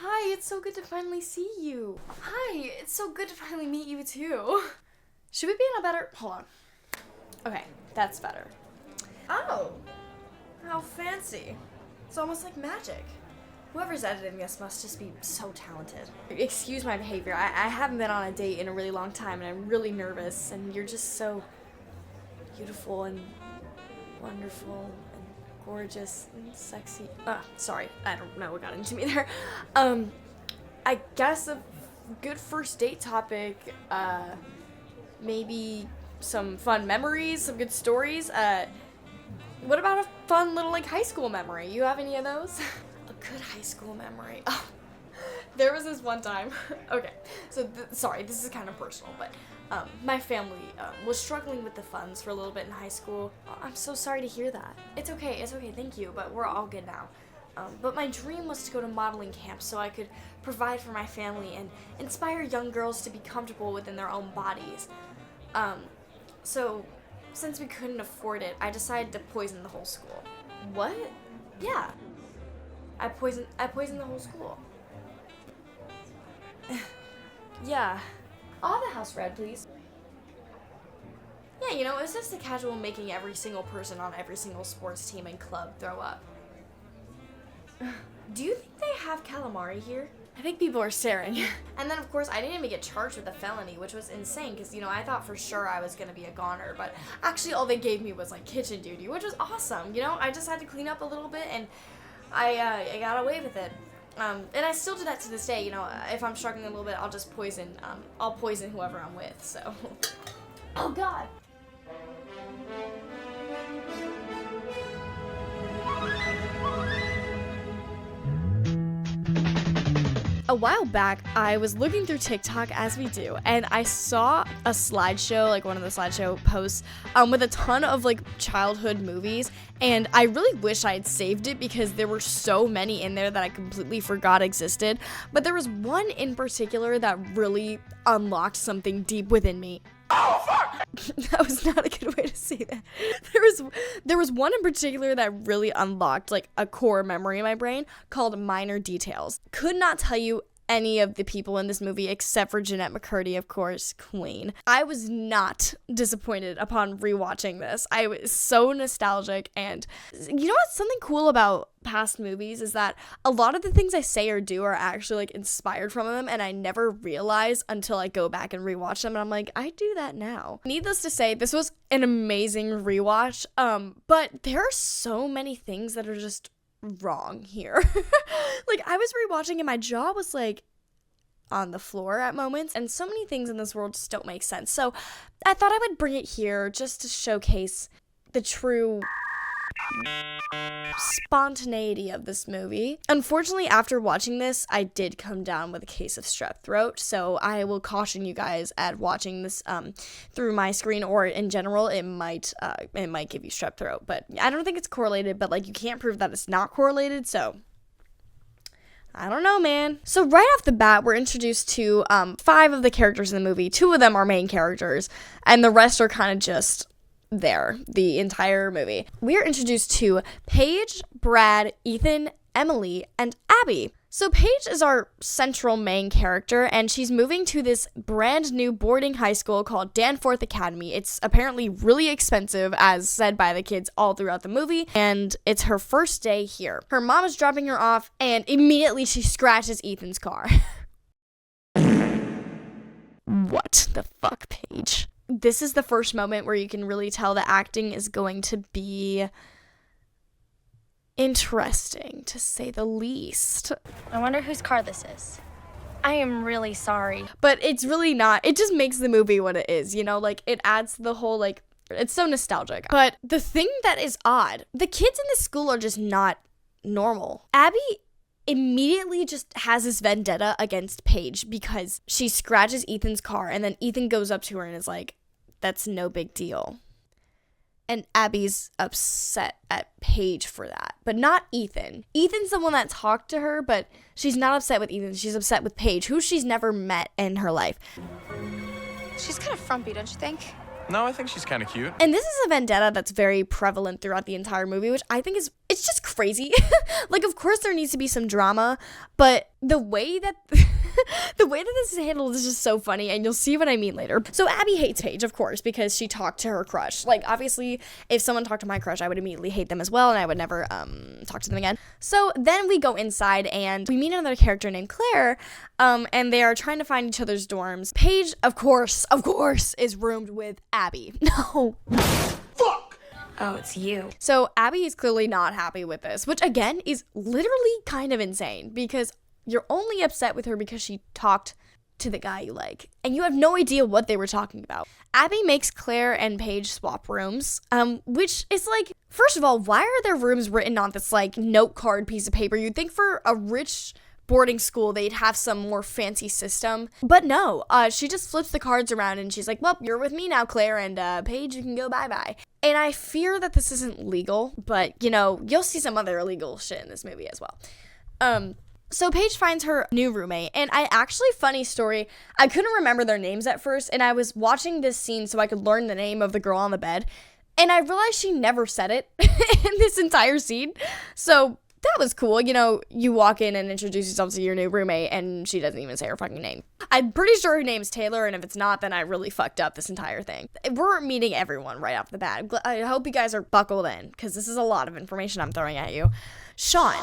Hi, it's so good to finally see you. Hi, it's so good to finally meet you too. Should we be in a better... Hold on. Okay, that's better. Oh, how fancy. It's almost like magic. Whoever's editing this must just be so talented. Excuse my behavior. I haven't been on a date in a really long time and I'm really nervous and you're just so beautiful and wonderful and gorgeous and sexy. Sorry, I don't know what got into me there. I guess a good first date topic, maybe some fun memories, some good stories. What about a fun little high school memory? You have any of those? A good high school memory. Oh, there was this one time. Okay, so sorry, this is kind of personal, but my family was struggling with the funds for a little bit in high school. Oh, I'm so sorry to hear that. It's okay, thank you, but we're all good now. But my dream was to go to modeling camp so I could provide for my family and inspire young girls to be comfortable within their own bodies. So since we couldn't afford it, I decided to poison the whole school. What? Yeah. I poisoned the whole school. Yeah. I'll have the house red, please. Yeah, it's just a casual making every single person on every single sports team and club throw up. Do you think they have calamari here? I think people are staring. And then, of course, I didn't even get charged with a felony, which was insane because, I thought for sure I was going to be a goner. But actually, all they gave me was, kitchen duty, which was awesome. I just had to clean up a little bit, and I got away with it. And I still do that to this day. If I'm struggling a little bit, I'll just poison. I'll poison whoever I'm with, so. Oh, God. A while back, I was looking through TikTok, as we do, and I saw a slideshow, one of the slideshow posts, with a ton of, childhood movies, and I really wish I had saved it because there were so many in there that I completely forgot existed, but there was one in particular that really unlocked something deep within me. Oh, fuck! That was not a good way to say that. There was one in particular that really unlocked, a core memory in my brain called Minor Details. Could not tell you any of the people in this movie except for Jeanette McCurdy, of course, Queen. I was not disappointed upon rewatching this. I was so nostalgic, and you know what's something cool about past movies is that a lot of the things I say or do are actually inspired from them, and I never realize until I go back and rewatch them, and I'm like, I do that now. Needless to say, this was an amazing rewatch, but there are so many things that are just wrong here. I was rewatching and my jaw was on the floor at moments, and so many things in this world just don't make sense. So I thought I would bring it here just to showcase the true spontaneity of this movie. Unfortunately, after watching this, I did come down with a case of strep throat, so I will caution you guys at watching this through my screen or in general. It might give you strep throat, but I don't think it's correlated, but you can't prove that it's not correlated, so I don't know, man. So right off the bat, we're introduced to 5 of the characters in the movie. 2 of them are main characters, and the rest are kind of just there the entire movie. We are introduced to Paige, Brad, Ethan, Emily, and Abby. So Paige is our central main character, and she's moving to this brand new boarding high school called Danforth Academy. It's apparently really expensive, as said by the kids all throughout the movie, and it's her first day here. Her mom is dropping her off, and immediately she scratches Ethan's car. What the fuck, Paige? This is the first moment where you can really tell the acting is going to be interesting, to say the least. I wonder whose car this is. I am really sorry. But it's really not. It just makes the movie what it is, it adds to the whole, it's so nostalgic. But the thing that is odd, the kids in this school are just not normal. Abby immediately just has this vendetta against Paige because she scratches Ethan's car, and then Ethan goes up to her and is like, that's no big deal. And Abby's upset at Paige for that, but not Ethan. Ethan's the one that talked to her, but she's not upset with Ethan. She's upset with Paige, who she's never met in her life. She's kind of frumpy, don't you think? No, I think she's kind of cute. And this is a vendetta that's very prevalent throughout the entire movie, which I think it's just crazy. Like, of course there needs to be some drama, but the way that this is handled is just so funny, and you'll see what I mean later. So Abby hates Paige, of course, because she talked to her crush. Like, obviously, if someone talked to my crush, I would immediately hate them as well, and I would never talk to them again. So then we go inside, and we meet another character named Claire, and they are trying to find each other's dorms. Paige, of course, is roomed with Abby. No. Fuck! Oh, it's you. So Abby is clearly not happy with this, which again is literally kind of insane, because you're only upset with her because she talked to the guy you like, and you have no idea what they were talking about. Abby makes Claire and Paige swap rooms, which is like, first of all, why are their rooms written on this like note card piece of paper? You'd think for a rich boarding school they'd have some more fancy system, but no. She just flips the cards around and she's like, well, you're with me now, Claire, and Paige, you can go bye-bye. And I fear that this isn't legal, but you know, you'll see some other illegal shit in this movie as well. So Paige finds her new roommate, and funny story, I couldn't remember their names at first, and I was watching this scene so I could learn the name of the girl on the bed, and I realized she never said it in this entire scene. So that was cool. You know, you walk in and introduce yourself to your new roommate, and she doesn't even say her fucking name. I'm pretty sure her name's Taylor, and if it's not, then I really fucked up this entire thing. We're meeting everyone right off the bat. I hope you guys are buckled in, because this is a lot of information I'm throwing at you. Sean.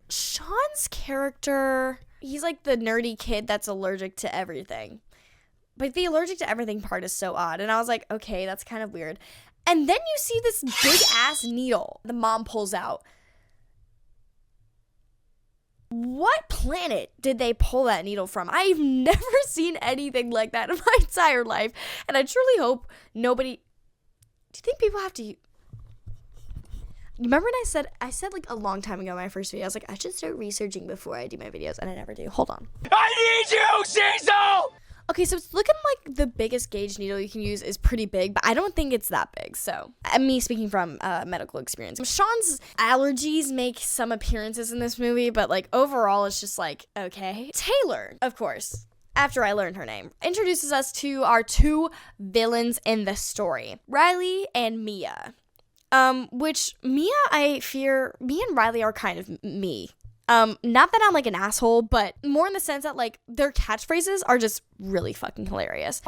Sean's character, he's like the nerdy kid that's allergic to everything. But the allergic to everything part is so odd. And I was like, okay, that's kind of weird. And then you see this big ass needle the mom pulls out. What planet did they pull that needle from? I've never seen anything like that in my entire life. And I truly hope nobody... Do you think people have to... Remember when I said like a long time ago in my first video, I was like, I should start researching before I do my videos, and I never do. Hold on. I need you, Cecil! Okay, so it's looking like the biggest gauge needle you can use is pretty big, but I don't think it's that big, so. Me speaking from medical experience. Sean's allergies make some appearances in this movie, but like overall it's just like, okay. Taylor, of course, after I learned her name, introduces us to our two villains in the story, Riley and Mia. Which me and Riley are kind of me. Not that I'm like an asshole, but more in the sense that like their catchphrases are just really fucking hilarious.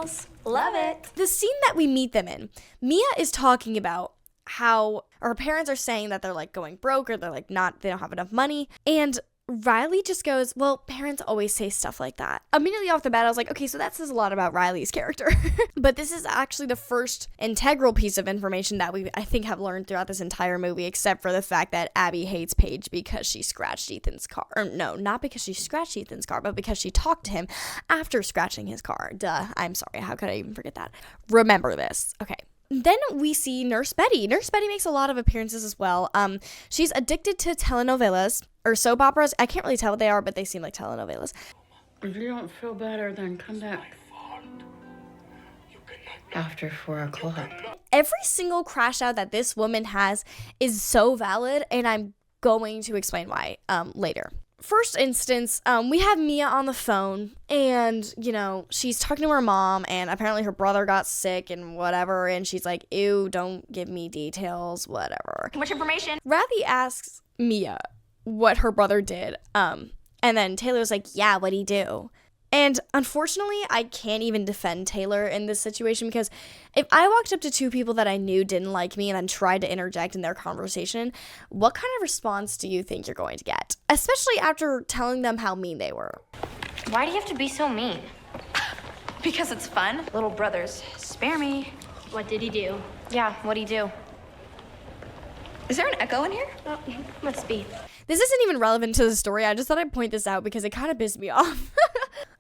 Love it. The scene that we meet them in, Mia is talking about how her parents are saying that they're like going broke, or they're like they don't have enough money, and Riley just goes, well, parents always say stuff like that. Immediately off the bat, I was like, okay, so that says a lot about Riley's character. But this is actually the first integral piece of information that I think, have learned throughout this entire movie, except for the fact that Abby hates Paige because she scratched Ethan's car. Or no, not because she scratched Ethan's car, but because she talked to him after scratching his car. Duh, I'm sorry, how could I even forget that? Remember this. Okay. Then we see Nurse Betty. Nurse Betty makes a lot of appearances as well. She's addicted to telenovelas or soap operas. I can't really tell what they are, but they seem like telenovelas. If you don't feel better, then come back after 4 o'clock. Every single crash out that this woman has is so valid, and I'm going to explain why later. First instance, we have Mia on the phone, and, you know, she's talking to her mom, and apparently her brother got sick and whatever, and she's like, ew, don't give me details, whatever. Too much information. Riley asks Mia what her brother did, and then Taylor's like, yeah, what'd he do? And unfortunately, I can't even defend Taylor in this situation, because if I walked up to two people that I knew didn't like me and then tried to interject in their conversation, what kind of response do you think you're going to get? Especially after telling them how mean they were. Why do you have to be so mean? Because it's fun. Little brothers, spare me. What did he do? Yeah, what'd he do? Is there an echo in here? Oh, must be. This isn't even relevant to the story. I just thought I'd point this out because it kind of pissed me off.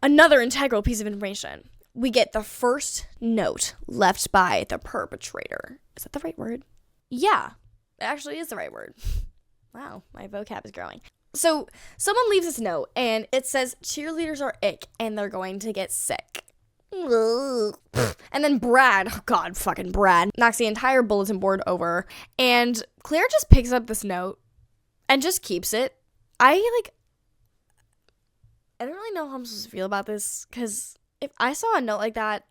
Another integral piece of information. We get the first note left by the perpetrator. Is that the right word? Yeah, it actually is the right word. Wow, my vocab is growing. So someone leaves this note, and it says, cheerleaders are ick, and they're going to get sick. And then Brad, oh God, fucking Brad, knocks the entire bulletin board over, and Claire just picks up this note and just keeps it. I don't really know how I'm supposed to feel about this, because if I saw a note like that,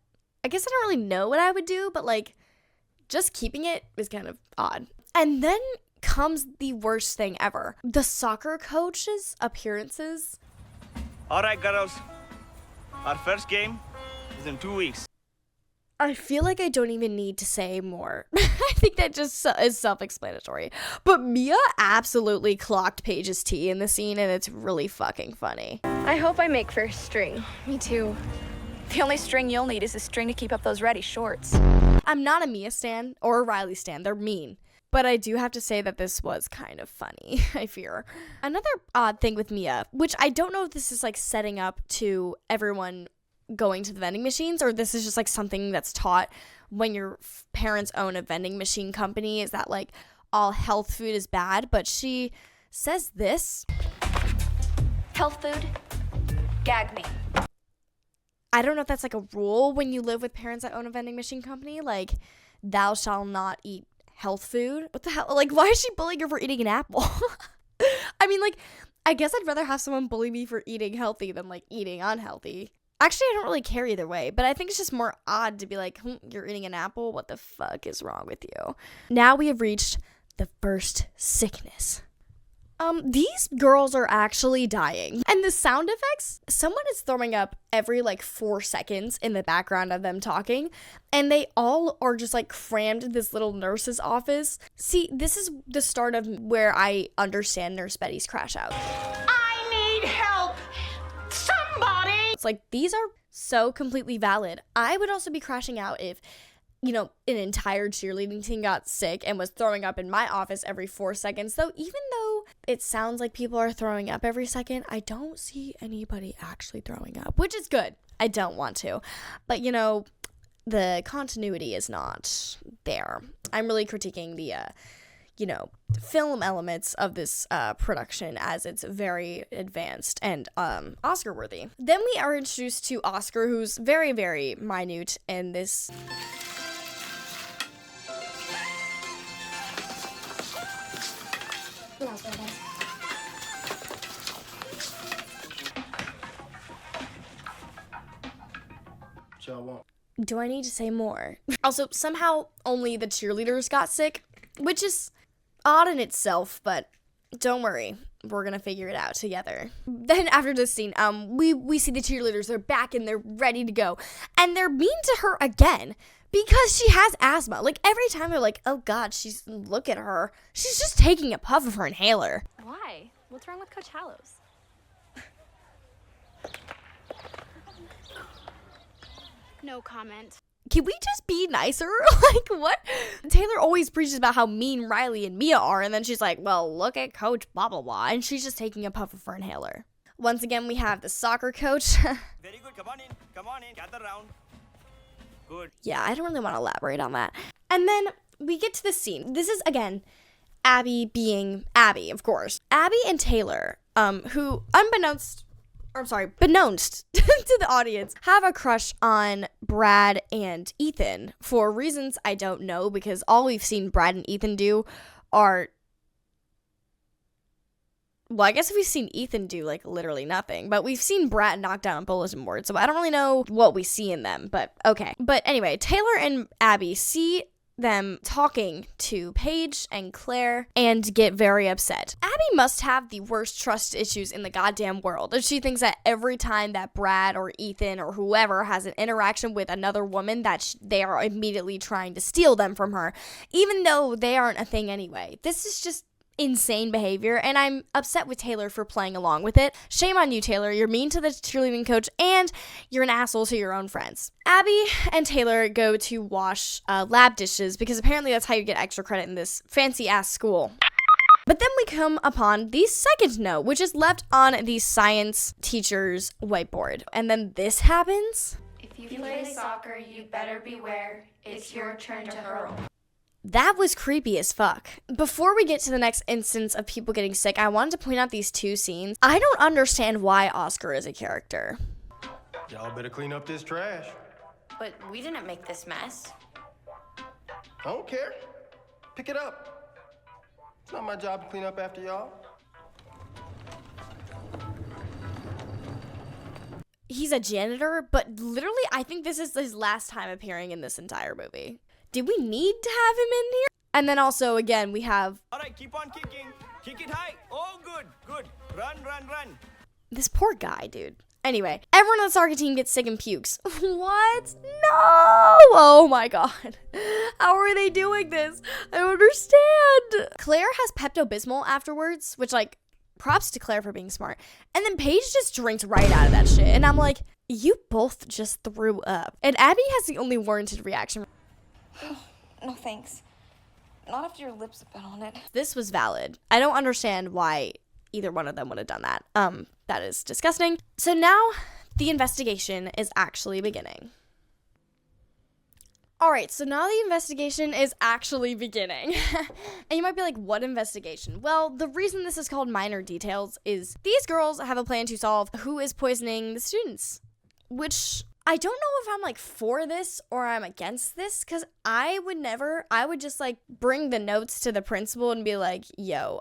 I guess I don't really know what I would do, but like, just keeping it is kind of odd. And then comes the worst thing ever. The soccer coach's appearances. All right, girls. Our first game is in 2 weeks. I feel like I don't even need to say more. I think that just is self-explanatory. But Mia absolutely clocked Paige's tea in the scene, and it's really fucking funny. I hope I make first string. Me too. The only string you'll need is a string to keep up those ready shorts. I'm not a Mia stan or a Riley stan. They're mean. But I do have to say that this was kind of funny, I fear. Another odd thing with Mia, which I don't know if this is like setting up to everyone going to the vending machines, or this is just like something that's taught when your parents own a vending machine company, is that like all health food is bad. But she says this. Health food, gag me. I don't know if that's like a rule when you live with parents that own a vending machine company, like thou shall not eat health food. What the hell? Like, why is she bullying her for eating an apple? I mean, like, I guess I'd rather have someone bully me for eating healthy than like eating unhealthy. Actually, I don't really care either way, but I think it's just more odd to be like, you're eating an apple? What the fuck is wrong with you? Now we have reached the first sickness. These girls are actually dying. And the sound effects, someone is throwing up every like 4 seconds in the background of them talking, and they all are just like crammed in this little nurse's office. See, this is the start of where I understand Nurse Betty's crash out. I need help! Somebody! It's like, these are so completely valid. I would also be crashing out if, you know, an entire cheerleading team got sick and was throwing up in my office every 4 seconds. Though, even though it sounds like people are throwing up every second, I don't see anybody actually throwing up, which is good. I don't want to. But, you know, the continuity is not there. I'm really critiquing the, you know, film elements of this production, as it's very advanced and Oscar worthy. Then we are introduced to Oscar, who's very, very minute in this. Do I need to say more? Also, somehow only the cheerleaders got sick, which is odd in itself, but don't worry. We're gonna figure it out together. Then after this scene, we see the cheerleaders. They're back and they're ready to go. And they're mean to her again because she has asthma. Like, every time they're like, oh God, look at her. She's just taking a puff of her inhaler. Why? What's wrong with Coach Hallows? No comment. Can we just be nicer? Like, what? Taylor always preaches about how mean Riley and Mia are, and then she's like, well, look at Coach blah, blah, blah, and she's just taking a puff of her inhaler. Once again, we have the soccer coach. Very good. Come on in. Gather round. Good. Yeah, I don't really want to elaborate on that. And then we get to the scene. This is, again, Abby being Abby, of course. Abby and Taylor, who, beknownst to the audience, have a crush on Brad and Ethan for reasons I don't know, because all we've seen Brad and Ethan do are, well, I guess we've seen Ethan do like literally nothing, but we've seen Brad knock down a bulletin board, so I don't really know what we see in them, but okay. But anyway, Taylor and Abby see them talking to Paige and Claire and get very upset. Abby must have the worst trust issues in the goddamn world. And she thinks that every time that Brad or Ethan or whoever has an interaction with another woman, that they are immediately trying to steal them from her, even though they aren't a thing anyway. This is just insane behavior, and I'm upset with Taylor for playing along with it. Shame on you, Taylor. You're mean to the cheerleading coach, and you're an asshole to your own friends. Abby and Taylor go to wash lab dishes, because apparently that's how you get extra credit in this fancy-ass school. But then we come upon the second note, which is left on the science teacher's whiteboard. And then this happens. If you play soccer, you better beware. It's your turn to hurl. That was creepy as fuck. Before we get to the next instance of people getting sick, I wanted to point out these two scenes. I don't understand why Oscar is a character. Y'all better clean up this trash. But we didn't make this mess. I don't care. Pick it up. It's not my job to clean up after y'all. He's a janitor, but literally I think this is his last time appearing in this entire movie. Did we need to have him in here? And then also, again, we have All right, keep on kicking. Kick it high. Oh, good, good. Run, run, run. this poor guy, dude. Anyway, everyone on the soccer team gets sick and pukes. What? No! Oh my god. How are they doing this? I don't understand. Claire has Pepto-Bismol afterwards, which, like, props to Claire for being smart. And then Paige just drinks right out of that shit. And I'm like, you both just threw up. And Abby has the only warranted reaction. No thanks. Not after your lips have been on it. This was valid. I don't understand why either one of them would have done that. That is disgusting. So now the investigation is actually beginning. All right, so now the investigation is actually beginning. And you might be like, what investigation? Well, the reason this is called minor details is these girls have a plan to solve who is poisoning the students, which I don't know if I'm like for this or I'm against this, because I would just like bring the notes to the principal and be like, yo,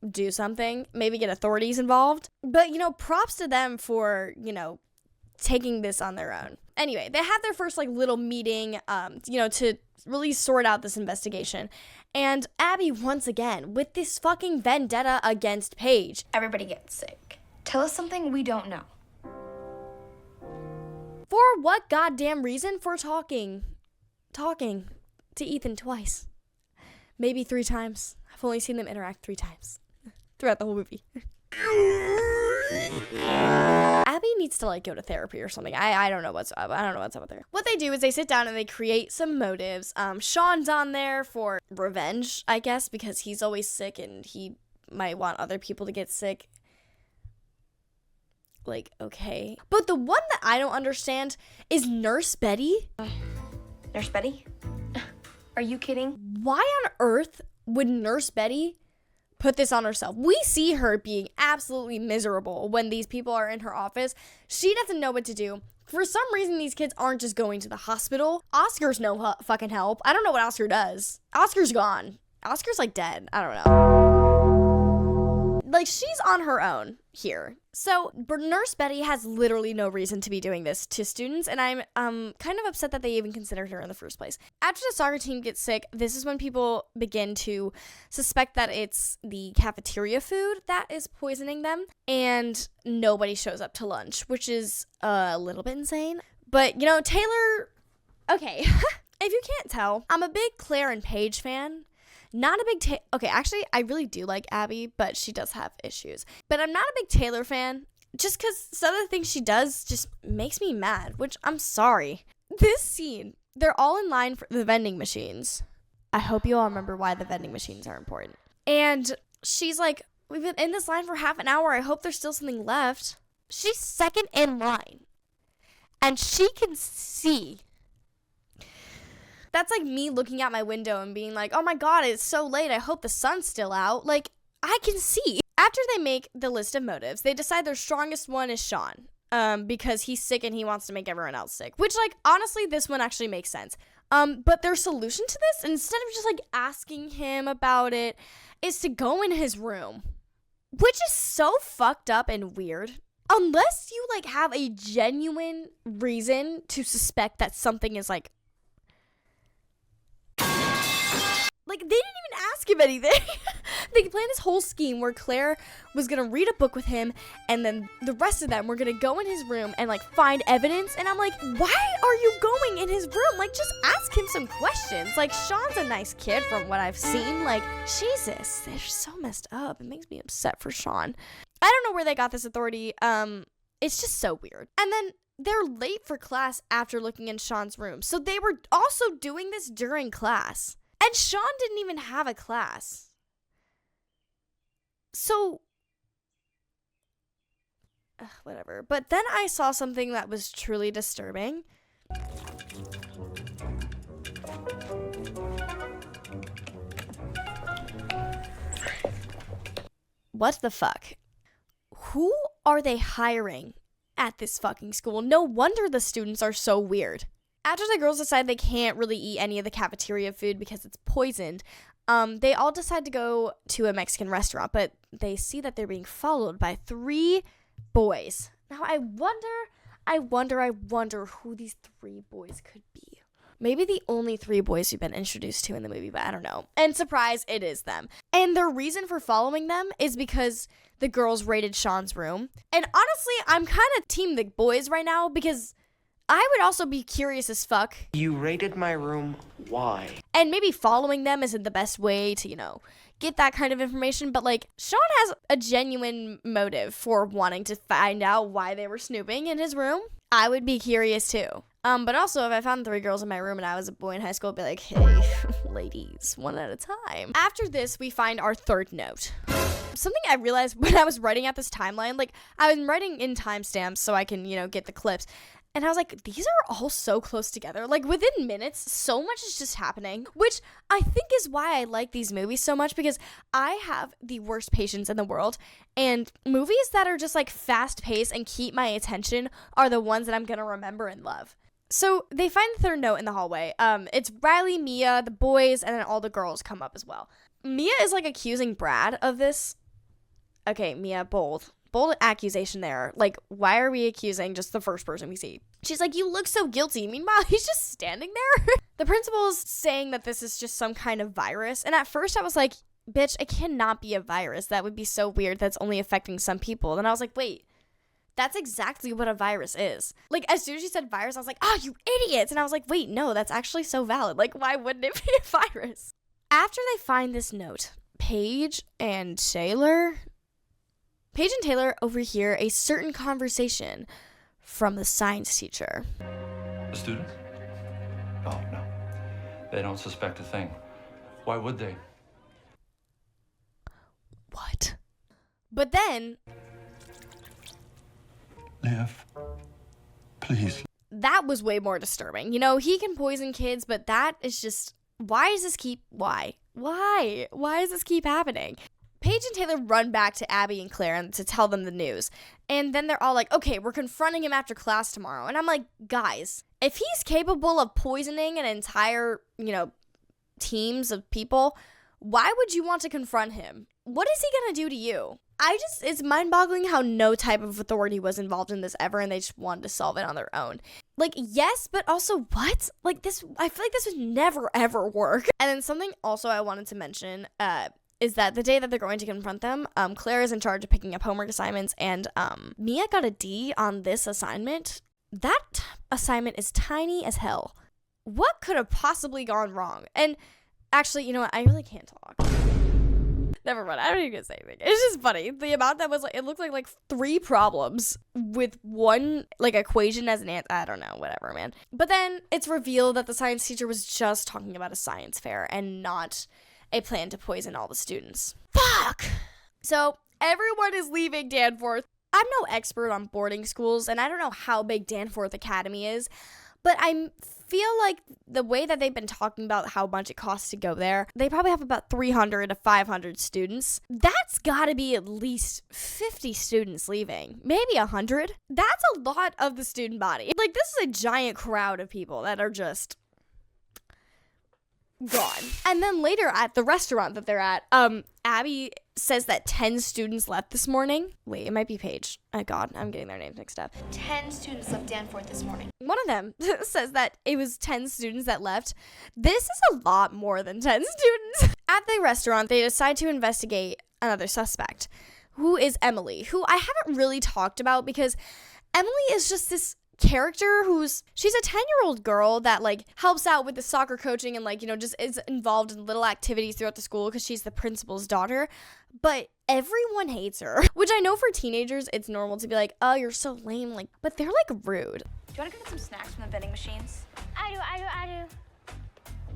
do something, maybe get authorities involved. But, you know, props to them for, you know, taking this on their own. Anyway, they had their first like little meeting, you know, to really sort out this investigation. And Abby, once again, with this fucking vendetta against Paige. Everybody gets sick. Tell us something we don't know. For what goddamn reason? For talking to Ethan twice. Maybe 3 times. I've only seen them interact 3 times throughout the whole movie. Abby needs to like go to therapy or something. I don't know what's up. I don't know what's up with her. What they do is they sit down and they create some motives. Sean's on there for revenge, I guess, because he's always sick and he might want other people to get sick. Like, okay. But the one that I don't understand is Nurse Betty. Nurse Betty? Are you kidding? Why on earth would Nurse Betty put this on herself? We see her being absolutely miserable when these people are in her office. She doesn't know what to do. For some reason, these kids aren't just going to the hospital. Oscar's no fucking help. I don't know what Oscar does. Oscar's gone. Oscar's like dead. I don't know. Like, she's on her own here. So, Nurse Betty has literally no reason to be doing this to students, and I'm kind of upset that they even considered her in the first place. After the soccer team gets sick, this is when people begin to suspect that it's the cafeteria food that is poisoning them, and nobody shows up to lunch, which is a little bit insane. But, you know, Taylor, okay, if you can't tell, I'm a big Claire and Paige fan. Not a big okay, actually, I really do like Abby, but she does have issues. But I'm not a big Taylor fan, just because some of the things she does just makes me mad, which I'm sorry. This scene, they're all in line for the vending machines. I hope you all remember why the vending machines are important. And she's like, we've been in this line for half an hour. I hope there's still something left. She's second in line. And she can see. That's like me looking out my window and being like, oh my god, it's so late. I hope the sun's still out. Like, I can see. After they make the list of motives, they decide their strongest one is Sean. Because he's sick and he wants to make everyone else sick. Which, like, honestly, this one actually makes sense. But their solution to this, instead of just, like, asking him about it, is to go in his room. Which is so fucked up and weird. Unless you, like, have a genuine reason to suspect that something is, like, they didn't even ask him anything. They planned this whole scheme where Claire was gonna read a book with him, and then the rest of them were gonna go in his room and like find evidence. And I'm like, why are you going in his room? Like, just ask him some questions. Like, Sean's a nice kid from what I've seen. Like, Jesus, they're so messed up. It makes me upset for Sean. I don't know where they got this authority. It's just so weird. And then they're late for class after looking in Sean's room. So they were also doing this during class. And Sean didn't even have a class. So, whatever. But then I saw something that was truly disturbing. What the fuck? Who are they hiring at this fucking school? No wonder the students are so weird. After the girls decide they can't really eat any of the cafeteria food because it's poisoned, they all decide to go to a Mexican restaurant, but they see that they're being followed by 3 boys. Now, I wonder who these 3 boys could be. maybe the only 3 boys we've been introduced to in the movie, but I don't know. And surprise, it is them. And their reason for following them is because the girls raided Sean's room. And honestly, I'm kind of team the boys right now because I would also be curious as fuck. You raided my room. Why? And maybe following them isn't the best way to, get that kind of information. But, like, Sean has a genuine motive for wanting to find out why they were snooping in his room. I would be curious, too. But also, if I found 3 girls in my room and I was a boy in high school, I'd be like, hey, ladies, one at a time. After this, we find our 3rd note. Something I realized when I was writing out this timeline, like, I was writing in timestamps so I can, get the clips. And I was like, these are all so close together. Like, within minutes, so much is just happening, which I think is why I like these movies so much, because I have the worst patience in the world. And movies that are just, like, fast-paced and keep my attention are the ones that I'm going to remember and love. So they find the 3rd note in the hallway. It's Riley, Mia, the boys, and then all the girls come up as well. Mia is, like, accusing Brad of this. Okay, Mia, bold accusation there. Like, why are we accusing just the first person we see? She's like, you look so guilty. Meanwhile, he's just standing there. The principal is saying that this is just some kind of virus. And at first I was like, bitch, it cannot be a virus. That would be so weird. That's only affecting some people. Then I was like, wait, that's exactly what a virus is. Like, as soon as she said virus, I was like, oh, you idiots. And I was like, wait, no, that's actually so valid. Like, why wouldn't it be a virus? After they find this note, Paige and Taylor overhear a certain conversation from the science teacher. The students? Oh, no. They don't suspect a thing. Why would they? What? But then... Liv, please. That was way more disturbing. He can poison kids, but that is just... Why does this keep... Why? Why does this keep happening? Paige and Taylor run back to Abby and Claire to tell them the news. And then they're all like, okay, we're confronting him after class tomorrow. And I'm like, guys, if he's capable of poisoning an entire, teams of people, why would you want to confront him? What is he going to do to you? It's mind-boggling how no type of authority was involved in this ever, and they just wanted to solve it on their own. Like, yes, but also what? Like, I feel like this would never, ever work. And then something also I wanted to mention, is that the day that they're going to confront them, Claire is in charge of picking up homework assignments, and Mia got a D on this assignment. That assignment is tiny as hell. What could have possibly gone wrong? And actually, you know what? I really can't talk. Never mind. I don't even say anything. It's just funny. The amount that was it looked like 3 problems with one equation as an answer. I don't know. Whatever, man. But then it's revealed that the science teacher was just talking about a science fair and not a plan to poison all the students. Fuck! So, everyone is leaving Danforth. I'm no expert on boarding schools, and I don't know how big Danforth Academy is, but I feel like the way that they've been talking about how much it costs to go there, they probably have about 300 to 500 students. That's gotta be at least 50 students leaving. Maybe 100. That's a lot of the student body. Like, this is a giant crowd of people that are just... gone. And then later at the restaurant that they're at, Abby says that 10 students left this morning. Wait, it might be Paige. Oh god, I'm getting their names mixed up. 10 students left Danforth this morning. One of them says that it was 10 students that left. This is a lot more than 10 students. At the restaurant, they decide to investigate another suspect, who is Emily, who I haven't really talked about because Emily is just this character she's a 10-year-old girl that helps out with the soccer coaching and just is involved in little activities throughout the school because she's the principal's daughter, but everyone hates her, which I know for teenagers it's normal to be like, oh, you're so lame, but they're rude. Do you want to go get some snacks from the vending machines? I do.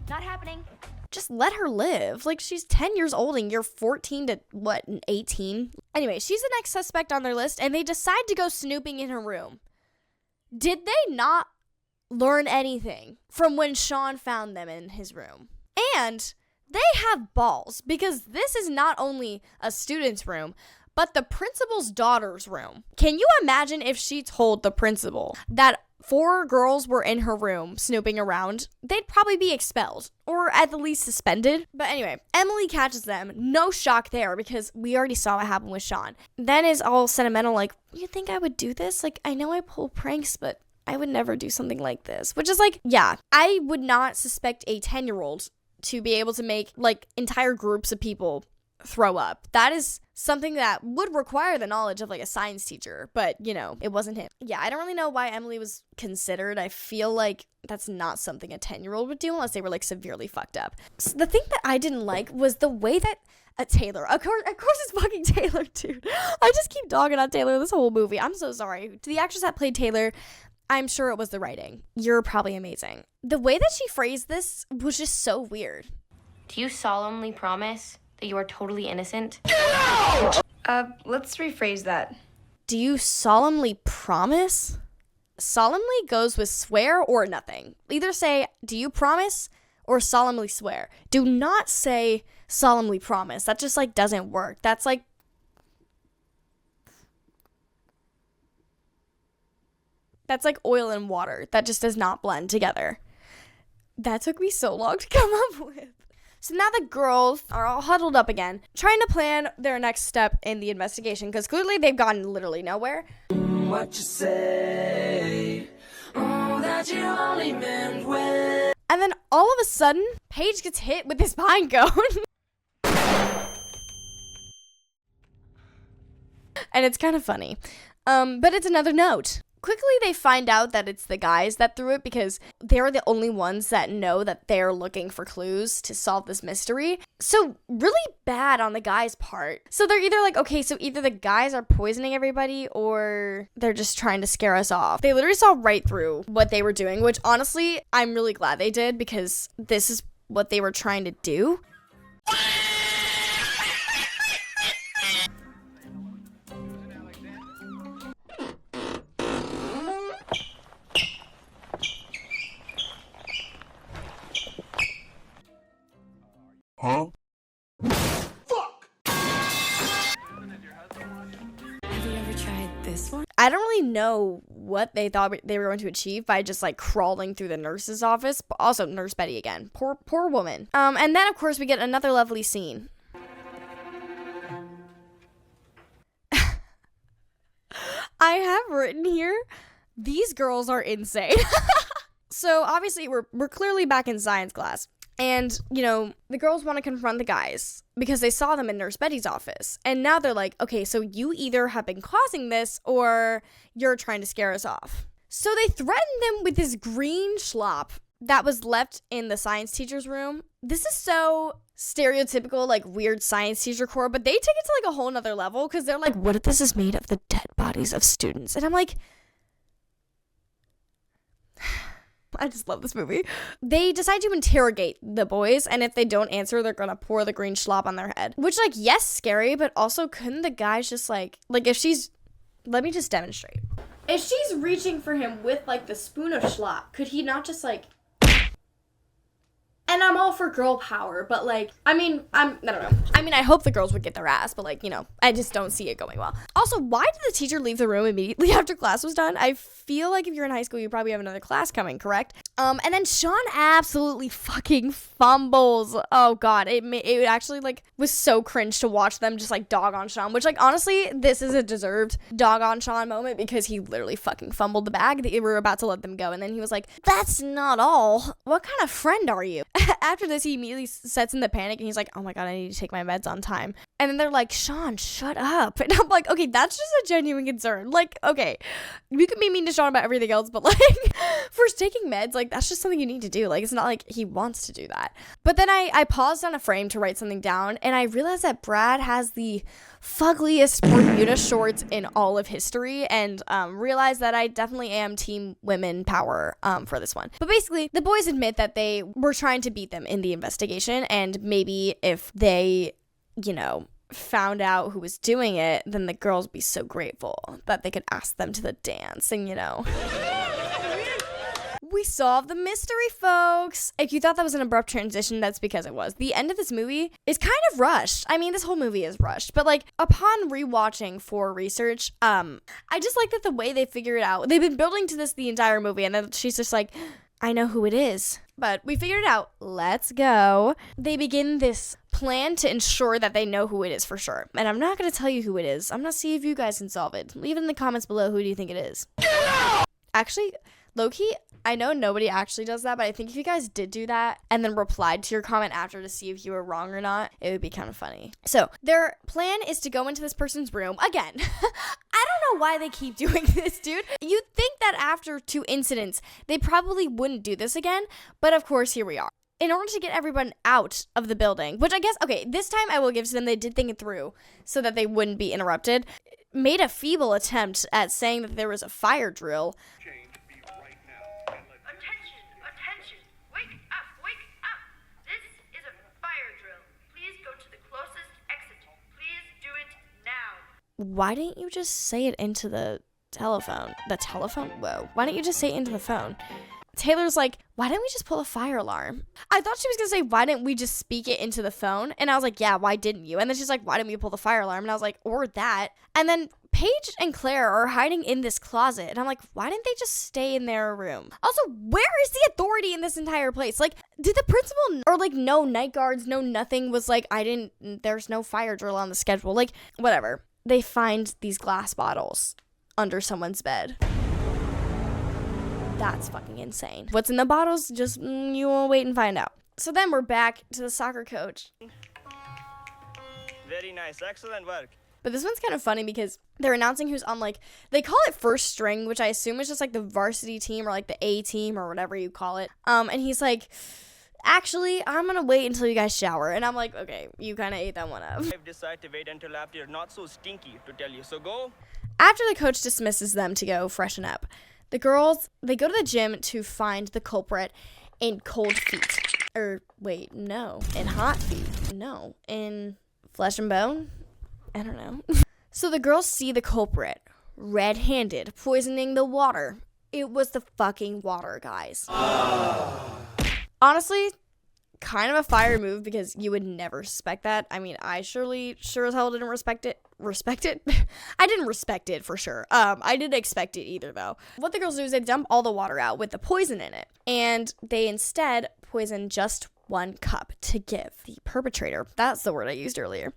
Not happening. Just let her live. She's 10 years old and you're 14 to 18. Anyway, she's the next suspect on their list and they decide to go snooping in her room. Did they not learn anything from when Sean found them in his room? And they have balls because this is not only a student's room, but the principal's daughter's room. Can you imagine if she told the principal that 4 girls were in her room snooping around? They'd probably be expelled or at the least suspended. But anyway, Emily catches them. No shock there because we already saw what happened with Sean. Then is all sentimental you think I would do this? I know I pull pranks, but I would never do something like this. Which is like, yeah, I would not suspect a 10-year-old to be able to make like entire groups of people throw up. That is something that would require the knowledge of like a science teacher, but you know, it wasn't him. Yeah, I don't really know why Emily was considered. I feel like that's not something a 10-year-old would do unless they were like severely fucked up. So the thing that I didn't like was the way that Taylor, of course it's fucking Taylor, dude. I just keep dogging on Taylor this whole movie. I'm so sorry. To the actress that played Taylor, I'm sure it was the writing. You're probably amazing. The way that she phrased this was just so weird. Do you solemnly promise that you are totally innocent? Let's rephrase that. Do you solemnly promise? Solemnly goes with swear or nothing. Either say, do you promise, or solemnly swear. Do not say solemnly promise. That just like doesn't work. That's like oil and water. That just does not blend together. That took me so long to come up with. So now the girls are all huddled up again, trying to plan their next step in the investigation, because clearly they've gotten literally nowhere. What you say? Oh, that you only meant well. And then all of a sudden, Paige gets hit with this pine cone. And it's kind of funny. But it's another note. Quickly, they find out that it's the guys that threw it because they're the only ones that know that they're looking for clues to solve this mystery. So really bad on the guys' part. So they're either like, okay, so either the guys are poisoning everybody or they're just trying to scare us off. They literally saw right through what they were doing, which honestly, I'm really glad they did because this is what they were trying to do. Huh? Fuck! Have you ever tried this one? I don't really know what they thought they were going to achieve by just like crawling through the nurse's office, but also Nurse Betty again. Poor woman. And then of course we get another lovely scene. I have written here, these girls are insane. So obviously we're clearly back in science class. And, you know, the girls want to confront the guys because they saw them in Nurse Betty's office. And now they're like, okay, so you either have been causing this or you're trying to scare us off. So they threatened them with this green schlop that was left in the science teacher's room. This is so stereotypical, like weird science teacher core, but they take it to like a whole nother level because they're like, what if this is made of the dead bodies of students? And I'm like, I just love this movie. They decide to interrogate the boys, and if they don't answer, they're gonna pour the green schlop on their head. Which, like, yes, scary, but also couldn't the guys just, like if she's, let me just demonstrate. If she's reaching for him with, like, the spoon of schlop, could he not just, like, and I'm all for girl power, but, like, I don't know. I mean, I hope the girls would get their ass, but, like, you know, I just don't see it going well. Also, why did the teacher leave the room immediately after class was done? I feel like if you're in high school, you probably have another class coming, correct? And then Sean absolutely fucking fumbles. Oh, God. It actually, like, was so cringe to watch them just, like, dog on Sean, which, like, honestly, this is a deserved dog on Sean moment because he literally fucking fumbled the bag. They were about to let them go, and then he was like, that's not all. What kind of friend are you? After this, he immediately sets in the panic, and he's like, oh my God, I need to take my meds on time. And then they're like, Sean, shut up. And I'm like, okay, that's just a genuine concern. Like, okay, you can be mean to Sean about everything else, but like, for taking meds, like, that's just something you need to do. Like, it's not like he wants to do that. But then I paused on a frame to write something down, and I realized that Brad has the fuggliest Bermuda shorts in all of history, and realized that I definitely am team women power for this one. But basically, the boys admit that they were trying to beat them in the investigation, and maybe if they, you know, found out who was doing it, then the girls would be so grateful that they could ask them to the dance, and you know. We solved the mystery, folks. If you thought that was an abrupt transition, that's because it was. The end of this movie is kind of rushed. I mean, this whole movie is rushed, but like upon rewatching for research, I just like that the way they figure it out. They've been building to this the entire movie, and then she's just like, I know who it is. But we figured it out. Let's go. They begin this plan to ensure that they know who it is for sure. And I'm not going to tell you who it is. I'm going to see if you guys can solve it. Leave it in the comments below. Who do you think it is? Actually, Low-key, I know nobody actually does that, but I think if you guys did do that and then replied to your comment after to see if you were wrong or not, it would be kind of funny. So their plan is to go into this person's room again. I don't know why they keep doing this, dude. You'd think that after 2 incidents, they probably wouldn't do this again, but of course, here we are. In order to get everyone out of the building, which I guess, okay, this time I will give to them, they did think it through so that they wouldn't be interrupted, made a feeble attempt at saying that there was a fire drill. Attention! Wake up! This is a fire drill. Please go to the closest exit. Please do it now. Why didn't you just say it into the telephone? The telephone? Whoa. Why didn't you just say it into the phone? Taylor's like, why didn't we just pull a fire alarm? I thought she was going to say, why didn't we just speak it into the phone? And I was like, yeah, why didn't you? And then she's like, why didn't we pull the fire alarm? And I was like, or that. And then Paige and Claire are hiding in this closet. And I'm like, why didn't they just stay in their room? Also, where is the authority in this entire place? Like, did the principal or like no night guards, no nothing was like, there's no fire drill on the schedule. Like, whatever. They find these glass bottles under someone's bed. That's fucking insane. What's in the bottles? Just, you will wait and find out. So then we're back to the soccer coach. Very nice. Excellent work. But this one's kind of funny because they're announcing who's on, like, they call it first string, which I assume is just like the varsity team or like the A team or whatever you call it. And he's like, actually, I'm gonna wait until you guys shower. And I'm like, okay, you kind of ate that one up. I've decided to wait until after you're not so stinky to tell you. So go. After the coach dismisses them to go freshen up, the girls, they go to the gym to find the culprit in cold feet. Or, wait, no. In hot feet. No. In flesh and bone? I don't know. So the girls see the culprit, red-handed, poisoning the water. It was the fucking water, guys. Honestly, kind of a fire move because you would never suspect that. I mean, I sure as hell didn't respect it. I didn't respect it for sure. I didn't expect it either though. What the girls do is they dump all the water out with the poison in it, and they instead poison just 1 cup to give the perpetrator. That's the word I used earlier.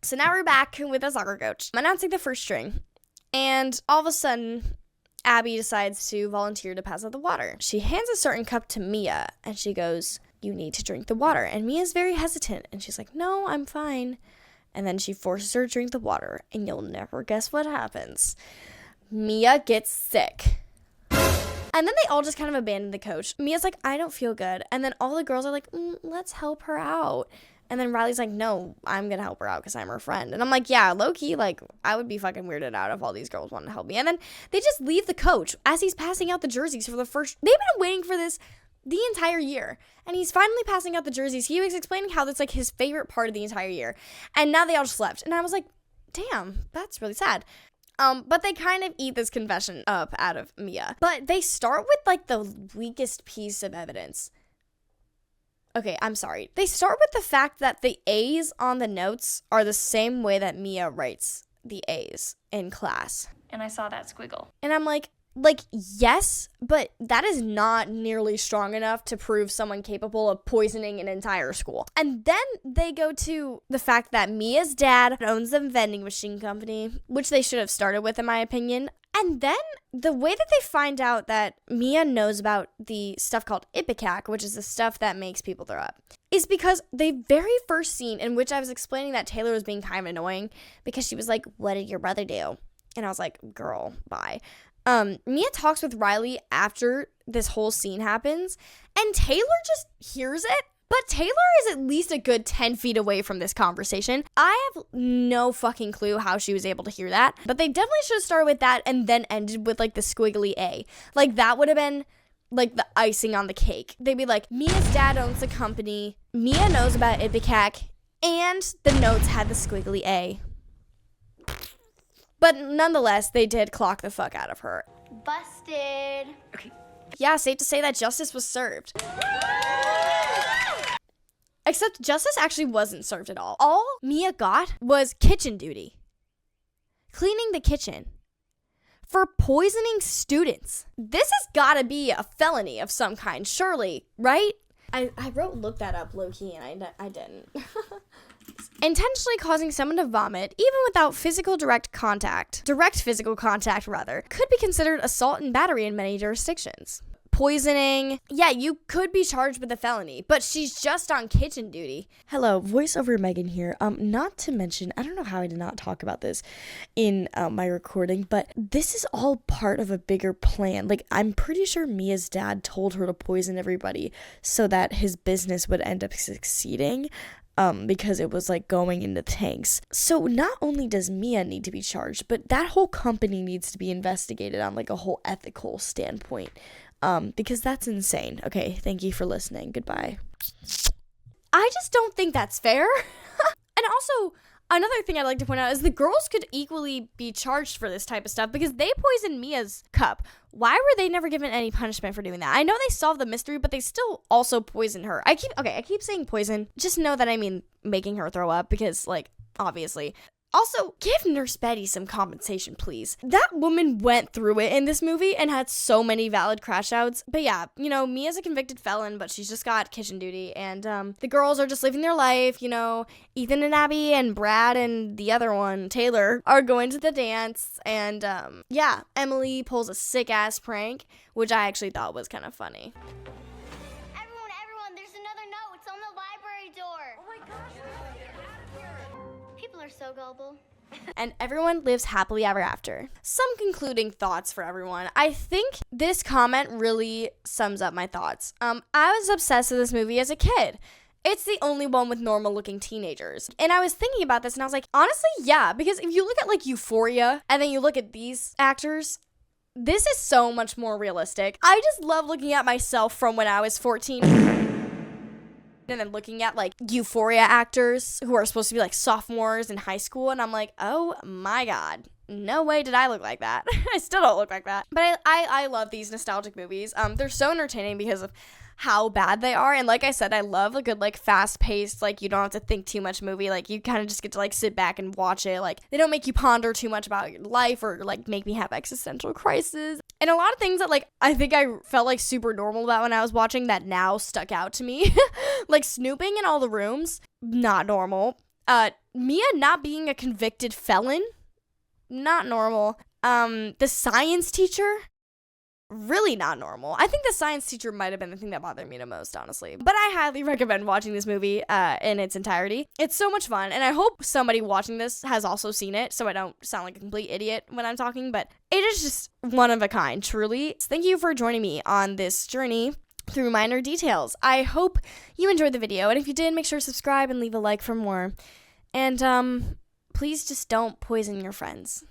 So now we're back with the soccer coach. I'm announcing the first string, and all of a sudden, Abby decides to volunteer to pass out the water. She hands a certain cup to Mia, and she goes, you need to drink the water. And Mia's very hesitant, and she's like, no, I'm fine. And then she forces her to drink the water, and you'll never guess what happens. Mia gets sick. And then they all just kind of abandon the coach. Mia's like, I don't feel good. And then all the girls are like, let's help her out. And then Riley's like, no, I'm going to help her out because I'm her friend. And I'm like, yeah, low-key, like, I would be fucking weirded out if all these girls wanted to help me. And then they just leave the coach as he's passing out the jerseys for the first... They've been waiting for this the entire year. And he's finally passing out the jerseys. He was explaining how that's, like, his favorite part of the entire year. And now they all just left. And I was like, damn, that's really sad. But they kind of eat this confession up out of Mia. But they start with, like, the weakest piece of evidence. Okay, I'm sorry. They start with the fact that the A's on the notes are the same way that Mia writes the A's in class. And I saw that squiggle. And I'm like, yes, but that is not nearly strong enough to prove someone capable of poisoning an entire school. And then they go to the fact that Mia's dad owns a vending machine company, which they should have started with, in my opinion. And then the way that they find out that Mia knows about the stuff called Ipecac, which is the stuff that makes people throw up, is because the very first scene in which I was explaining that Taylor was being kind of annoying because she was like, what did your brother do? And I was like, girl, bye. Mia talks with Riley after this whole scene happens, and Taylor just hears it. But Taylor is at least a good 10 feet away from this conversation. I have no fucking clue how she was able to hear that. But they definitely should have started with that and then ended with, like, the squiggly A. Like, that would have been, like, the icing on the cake. They'd be like, Mia's dad owns the company, Mia knows about Ipecac, and the notes had the squiggly A. But nonetheless, they did clock the fuck out of her. Busted. Okay. Yeah, safe to say that justice was served. Except justice actually wasn't served at all. All Mia got was kitchen duty. Cleaning the kitchen. For poisoning students. This has gotta be a felony of some kind, surely, right? I wrote look that up low-key and I didn't. Intentionally causing someone to vomit, even without direct physical contact, could be considered assault and battery in many jurisdictions. Poisoning, yeah, you could be charged with a felony, but she's just on kitchen duty. Hello, voiceover Megan here. Not to mention, I don't know how I did not talk about this in my recording, but this is all part of a bigger plan. Like, I'm pretty sure Mia's dad told her to poison everybody so that his business would end up succeeding. Because it was like going into tanks. So not only does Mia need to be charged, but that whole company needs to be investigated on like a whole ethical standpoint. Because that's insane. Okay, thank you for listening. Goodbye. I just don't think that's fair. And also, another thing I'd like to point out is the girls could equally be charged for this type of stuff because they poisoned Mia's cup. Why were they never given any punishment for doing that? I know they solved the mystery, but they still also poisoned her. I keep saying poison. Just know that I mean making her throw up because, like, obviously. Also, give Nurse Betty some compensation, please. That woman went through it in this movie and had so many valid crash outs. But yeah, you know, Mia's a convicted felon, but she's just got kitchen duty. And the girls are just living their life, you know. Ethan and Abby and Brad and the other one, Taylor, are going to the dance. And yeah, Emily pulls a sick-ass prank, which I actually thought was kind of funny. Everyone, there's another note. It's on the library door. Oh my gosh, we have to get out of here. People are so gullible. And everyone lives happily ever after. Some concluding thoughts for everyone. I think this comment really sums up my thoughts. I was obsessed with this movie as a kid. It's the only one with normal looking teenagers. And I was thinking about this and I was like, honestly, yeah, because if you look at like Euphoria and then you look at these actors, this is so much more realistic. I just love looking at myself from when I was 14 and then looking at like Euphoria actors who are supposed to be like sophomores in high school. And I'm like, oh my God, no way did I look like that. I still don't look like that. But I love these nostalgic movies. They're so entertaining because of how bad they are. And like I said, I love a good like fast paced, like you don't have to think too much movie. Like you kind of just get to like sit back and watch it. Like they don't make you ponder too much about your life or like make me have existential crisis. And a lot of things that like I think I felt like super normal about when I was watching that now stuck out to me. Like snooping in all the rooms, not normal. Mia not being a convicted felon, not normal. The science teacher, really not normal. I think the science teacher might have been the thing that bothered me the most, honestly. But I highly recommend watching this movie in its entirety. It's so much fun, and I hope somebody watching this has also seen it, so I don't sound like a complete idiot when I'm talking, but it is just one of a kind, truly. Thank you for joining me on this journey through minor details. I hope you enjoyed the video, and if you did, make sure to subscribe and leave a like for more. And please just don't poison your friends.